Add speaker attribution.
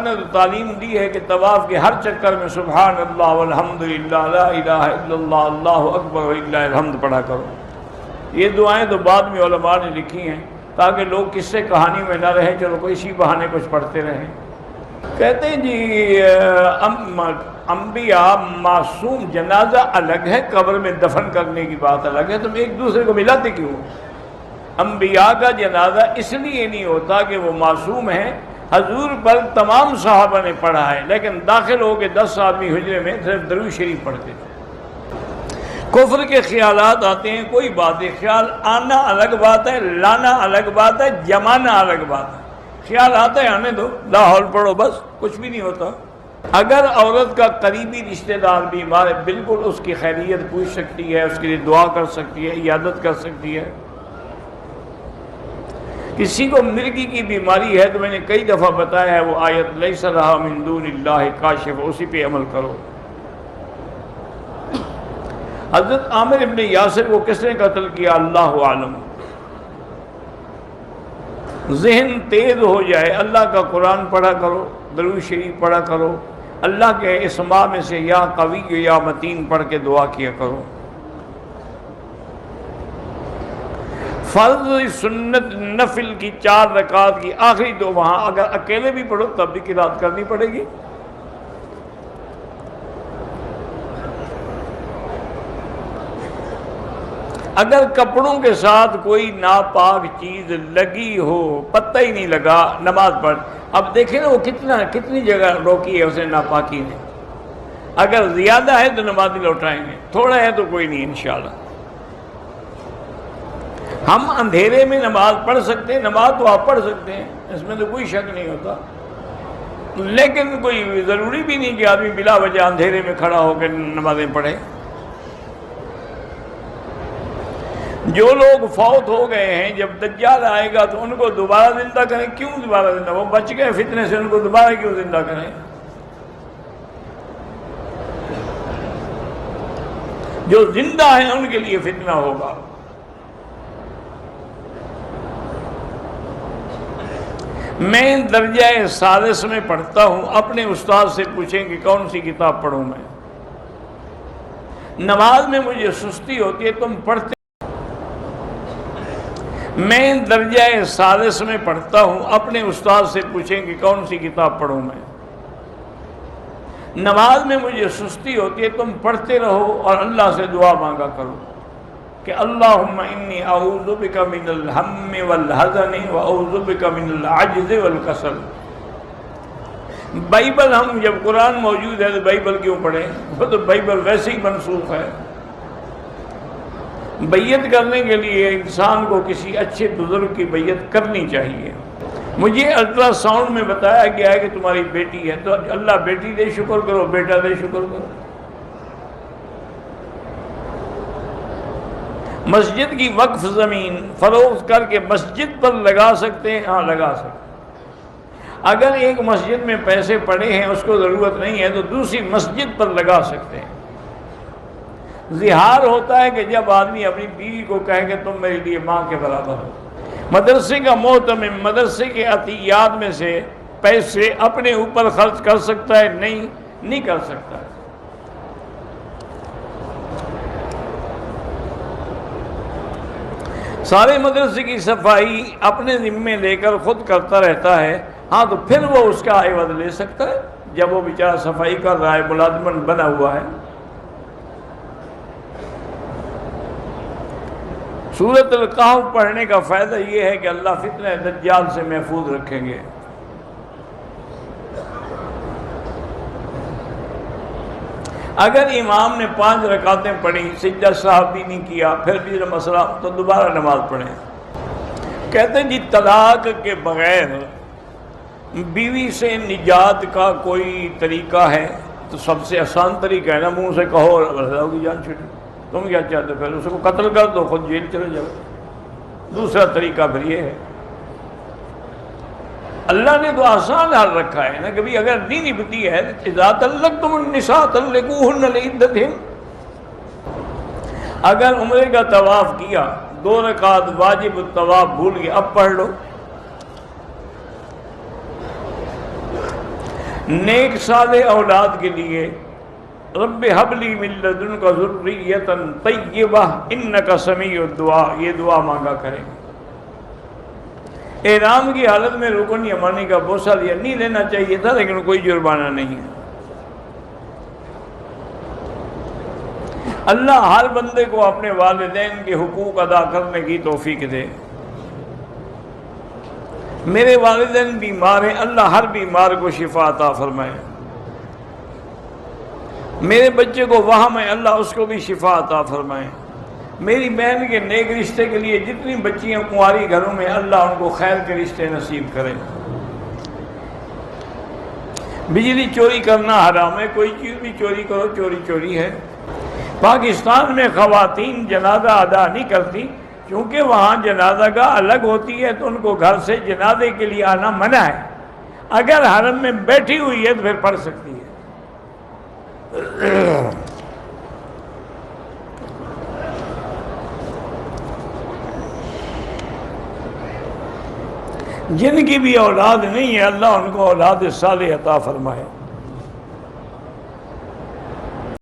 Speaker 1: نے تعلیم دی ہے کہ طواف کے ہر چکر میں سبحان اللہ والحمدللہ لا الہ الا اللہ اللہ اکبر وللہ الحمد پڑھا کرو۔ یہ دعائیں تو بعد میں علماء نے لکھی ہیں تاکہ لوگ قصے کہانی میں نہ رہیں، چلو کوئی اسی بہانے کچھ پڑھتے رہیں۔ کہتے ہیں جی انبیاء معصوم جنازہ الگ ہے، قبر میں دفن کرنے کی بات الگ ہے، تم ایک دوسرے کو ملاتے کیوں؟ انبیاء کا جنازہ اس لیے نہیں ہوتا کہ وہ معصوم ہیں، حضور پر تمام صحابہ نے پڑھا ہے، لیکن داخل ہو کے 10 آدمی حجرے میں صرف درود شریف پڑھتے تھے۔ کفر کے خیالات آتے ہیں، کوئی بات ہے، خیال آنا الگ بات ہے، لانا الگ بات ہے، جمانا الگ بات ہے۔ خیال آتا ہے آنے دو، لا حول پڑھو، بس کچھ بھی نہیں ہوتا۔ اگر عورت کا قریبی رشتہ دار بیمار ہے، بالکل اس کی خیریت پوچھ سکتی ہے، اس کے لیے دعا کر سکتی ہے، عیادت کر سکتی ہے۔ کسی کو مرگی کی بیماری ہے تو میں نے کئی دفعہ بتایا ہے وہ آیت لیس لہا من دون اللہ کاشف، اسی پہ عمل کرو۔ حضرت عامر ابن یاسر کو کس نے قتل کیا اللہ عالم۔ ذہن تیز ہو جائے، اللہ کا قرآن پڑھا کرو، درود شریف پڑھا کرو، اللہ کے اسماء میں سے یا قوی یا متین پڑھ کے دعا کیا کرو۔ فرض سنت نفل کی 4 رکعات کی آخری 2 وہاں اگر اکیلے بھی پڑھو تب بھی قرات کرنی پڑے گی۔ اگر کپڑوں کے ساتھ کوئی ناپاک چیز لگی ہو، پتہ ہی نہیں لگا، نماز پڑھ۔ اب دیکھیں نا وہ کتنی جگہ روکی ہے اسے ناپاکی نے۔ اگر زیادہ ہے تو نماز لوٹائیں گے، تھوڑا ہے تو کوئی نہیں انشاءاللہ۔ ہم اندھیرے میں نماز پڑھ سکتے ہیں، نماز تو آپ پڑھ سکتے ہیں، اس میں تو کوئی شک نہیں ہوتا، لیکن کوئی ضروری بھی نہیں کہ آدمی بلا وجہ اندھیرے میں کھڑا ہو کے نمازیں پڑھے۔ جو لوگ فوت ہو گئے ہیں، جب دجال آئے گا تو ان کو دوبارہ زندہ کریں، کیوں دوبارہ زندہ؟ وہ بچ گئے فتنے سے، ان کو دوبارہ کیوں زندہ کریں؟ جو زندہ ہیں ان کے لیے فتنہ ہوگا۔ میں درجہ ثالث میں پڑھتا ہوں، اپنے استاد سے پوچھیں کہ کون سی کتاب پڑھوں میں۔ نماز میں مجھے سستی ہوتی ہے، تم پڑھتے۔ میں درجہ ثالث میں پڑھتا ہوں، اپنے استاد سے پوچھیں کہ کون سی کتاب پڑھوں میں۔ نماز میں مجھے سستی ہوتی ہے، تم پڑھتے رہو اور اللہ سے دعا مانگا کرو کہ اللہم انی اعوذ بک من الہم والحزن واعوذ بک من العجز والکسل۔ بائبل، ہم جب قرآن موجود ہے تو بائبل کیوں پڑھیں؟ وہ تو بائبل ویسے ہی منسوخ ہے۔ بیعت کرنے کے لیے انسان کو کسی اچھے بزرگ کی بیعت کرنی چاہیے۔ مجھے الٹرا ساؤنڈ میں بتایا گیا ہے کہ تمہاری بیٹی ہے، تو اللہ بیٹی دے شکر کرو، بیٹا دے شکر کرو۔ مسجد کی وقف زمین فروخت کر کے مسجد پر لگا سکتے ہیں؟ ہاں لگا سکتے ہیں۔ اگر ایک مسجد میں پیسے پڑے ہیں، اس کو ضرورت نہیں ہے، تو دوسری مسجد پر لگا سکتے ہیں۔ زہار ہوتا ہے کہ جب آدمی اپنی بیوی کو کہے کہ تم میرے لیے ماں کے برابر ہو۔ مدرسے کا محتمم مدرسے کے عطیات میں سے پیسے اپنے اوپر خرچ کر سکتا ہے؟ نہیں کر سکتا۔ سارے مدرسے کی صفائی اپنے ذمے لے کر خود کرتا رہتا ہے، ہاں تو پھر وہ اس کا عوض لے سکتا ہے جب وہ بیچارہ صفائی کر رہا ہے، ملازمن بنا ہوا ہے۔ سورۃ الکہف پڑھنے کا فائدہ یہ ہے کہ اللہ فتنہ دجال سے محفوظ رکھیں گے۔ اگر امام نے 5 رکعتیں پڑھی، سجدہ صاحب بھی نہیں کیا، پھر بھی مسئلہ، تو دوبارہ نماز پڑھیں۔ کہتے ہیں جی طلاق کے بغیر بیوی سے نجات کا کوئی طریقہ ہے؟ تو سب سے آسان طریقہ ہے نا، منہ سے کہو اور اللہ کی جان چھوٹی۔ تم کیا چاہتے ہو؟ پھر اس کو قتل کر دو، خود جیل چلے جاؤ۔ دوسرا طریقہ پھر یہ ہے، اللہ نے تو آسان حال رکھا ہے نا، کبھی اگر نہیں نبھتی ہے اذا طلقتم النساء طلقوهن لعدتهن۔ اگر عمرے کا طواف کیا، 2 رکعت واجب الطواف بھول گئے، اب پڑھ لو۔ نیک صالح اولاد کے لیے رب ہب لی من لدنک ذریۃ طیبہ انک سمیع الدعاء، یہ دعا مانگا کریں۔ احرام کی حالت میں رکن یمانی کا بوسہ لیا، نہیں لینا چاہیے تھا لیکن کوئی جرمانہ نہیں ہے۔ اللہ ہر بندے کو اپنے والدین کے حقوق ادا کرنے کی توفیق دے۔ میرے والدین بیمار ہیں، اللہ ہر بیمار کو شفا عطا فرمائے۔ میرے بچے کو وہم ہے، اللہ اس کو بھی شفا عطا فرمائے۔ میری بہن کے نیک رشتے کے لیے جتنی بچیاں کنواری گھروں میں، اللہ ان کو خیر کے رشتے نصیب کرے۔ بجلی چوری کرنا حرام ہے، کوئی چیز بھی چوری کرو چوری چوری ہے۔ پاکستان میں خواتین جنازہ ادا نہیں کرتی کیونکہ وہاں جنازہ گاہ الگ ہوتی ہے، تو ان کو گھر سے جنازے کے لیے آنا منع ہے۔ اگر حرم میں بیٹھی ہوئی ہے تو پھر پڑھ سکتی ہے۔ جن کی بھی اولاد نہیں ہے، اللہ ان کو اولاد صالح عطا فرمائے۔